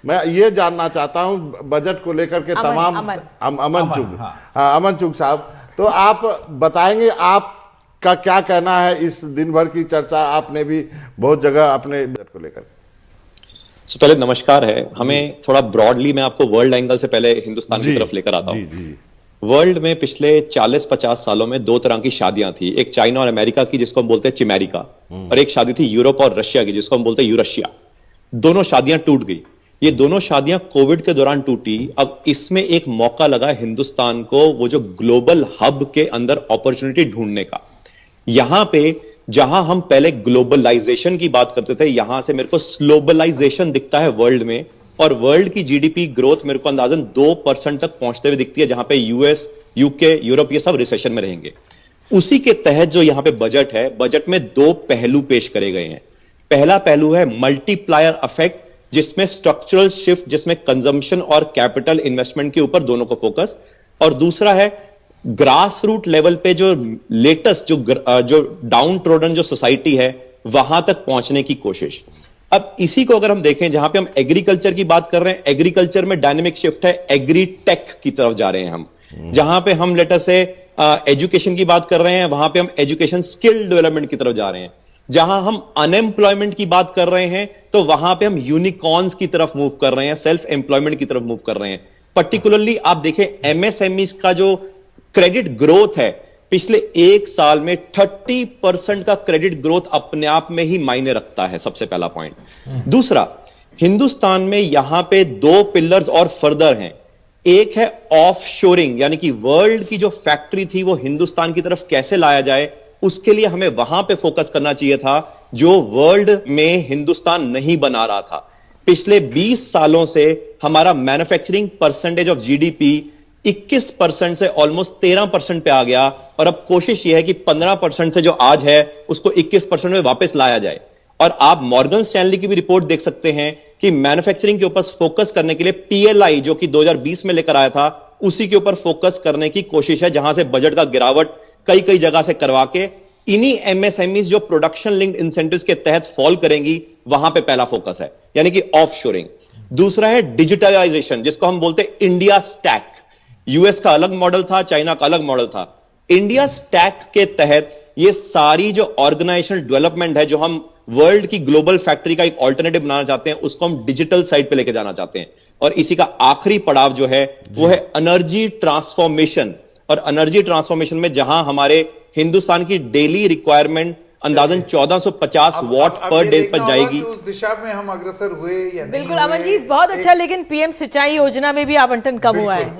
मैं ये जानना चाहता हूं बजट को लेकर के तमाम अमन चुग, हाँ अमन चुग साहब, तो आप बताएंगे आपका क्या कहना है इस दिन भर की चर्चा आपने भी बहुत जगह अपने बजट को लेकर। तो पहले नमस्कार है, हमें थोड़ा ब्रॉडली मैं आपको वर्ल्ड एंगल से पहले हिंदुस्तान की तरफ लेकर आता हूं। वर्ल्ड में पिछले 40-50 सालों में दो तरह की शादियां थी, एक चाइना और अमेरिका की जिसको हम बोलते हैं चिमेरिका, और एक शादी थी यूरोप और रशिया की जिसको हम बोलते हैं यूरशिया। दोनों शादियां टूट गई। ये दोनों शादियां कोविड के दौरान टूटी। अब इसमें एक मौका लगा हिंदुस्तान को वो जो ग्लोबल हब के अंदर अपॉर्चुनिटी ढूंढने का। यहां पे जहां हम पहले ग्लोबलाइजेशन की बात करते थे, यहां से मेरे को स्लोबलाइजेशन दिखता है वर्ल्ड में, और वर्ल्ड की जीडीपी ग्रोथ मेरे को अंदाजन 2% तक पहुंचते हुए दिखती है, जहां पे यूएस, यूके, यूरोप ये सब रिसेशन में रहेंगे। उसी के तहत जो यहां पे बजट है, बजट में दो पहलू पेश करे गए हैं। पहला पहलू है मल्टीप्लायर इफेक्ट, जिसमें स्ट्रक्चरल शिफ्ट, जिसमें कंजम्पशन और कैपिटल इन्वेस्टमेंट के ऊपर दोनों को फोकस, और दूसरा है ग्रास रूट लेवल पे जो लेटेस्ट जो डाउन ट्रोडन जो सोसाइटी है वहां तक पहुंचने की कोशिश। अब इसी को अगर हम देखें, जहां पे हम एग्रीकल्चर की बात कर रहे हैं, एग्रीकल्चर में डायनेमिक शिफ्ट है, एग्री टेक की तरफ जा रहे हैं हम। जहां पे हम लेटर से एजुकेशन की बात कर रहे हैं, वहां पे हम एजुकेशन स्किल डेवलपमेंट की तरफ जा रहे हैं। जहां हम अनएम्प्लॉयमेंट की बात कर रहे हैं, तो वहां पे हम यूनिकॉर्न्स की तरफ मूव कर रहे हैं, सेल्फ एम्प्लॉयमेंट की तरफ मूव कर रहे हैं। पर्टिकुलरली आप देखें एमएसएमई का जो क्रेडिट ग्रोथ है, पिछले एक साल में 30% का क्रेडिट ग्रोथ अपने आप में ही मायने रखता है, सबसे पहला पॉइंट। दूसरा, हिंदुस्तान में यहां पे दो पिलर्स और फर्दर हैं। एक है ऑफ शोरिंग, यानी कि वर्ल्ड की जो फैक्ट्री थी वो हिंदुस्तान की तरफ कैसे लाया जाए, उसके लिए हमें वहां पे फोकस करना चाहिए था, जो वर्ल्ड में हिंदुस्तान नहीं बना रहा था। पिछले 20 सालों से हमारा मैन्युफैक्चरिंग परसेंटेज ऑफ जीडीपी 21% से ऑलमोस्ट 13% पे आ गया, और अब कोशिश यह है कि 15% से जो आज है उसको 21% में वापस लाया जाए। और आप मॉर्गन स्टैनली की भी रिपोर्ट देख सकते हैं कि मैन्युफैक्चरिंग के ऊपर फोकस करने के लिए पीएलआई जो कि 2020 में लेकर आया था, उसी के ऊपर फोकस करने की कोशिश है, जहां से बजट का गिरावट कई कई जगह से करवा के इन्हीं एमएसएमईज जो प्रोडक्शन लिंक्ड इंसेंटिव्स के तहत फॉल करेंगी, वहां पे पहला फोकस है, यानी कि ऑफ शोरिंग। दूसरा है डिजिटलाइजेशन, जिसको हम बोलते हैं इंडिया स्टैक। यूएस का अलग मॉडल था, चाइना का अलग मॉडल था। इंडिया स्टैक के तहत ये सारी जो ऑर्गेनाइजेशनल डेवलपमेंट है, जो हम वर्ल्ड की ग्लोबल फैक्ट्री का एक ऑल्टरनेटिव बनाना चाहते हैं, उसको हम डिजिटल साइड पे लेके जाना चाहते हैं। और इसी का आखिरी पड़ाव जो है वो है एनर्जी ट्रांसफॉर्मेशन। और एनर्जी ट्रांसफॉर्मेशन में जहां हमारे हिंदुस्तान की डेली रिक्वायरमेंट अंदाजन 1450 वॉट पर डे पर जाएगी, उस दिशा में हम अग्रसर हुए या नहीं। बिल्कुल अमन जी, बहुत अच्छा, लेकिन पीएम सिंचाई योजना में भी आवंटन कम हुआ है।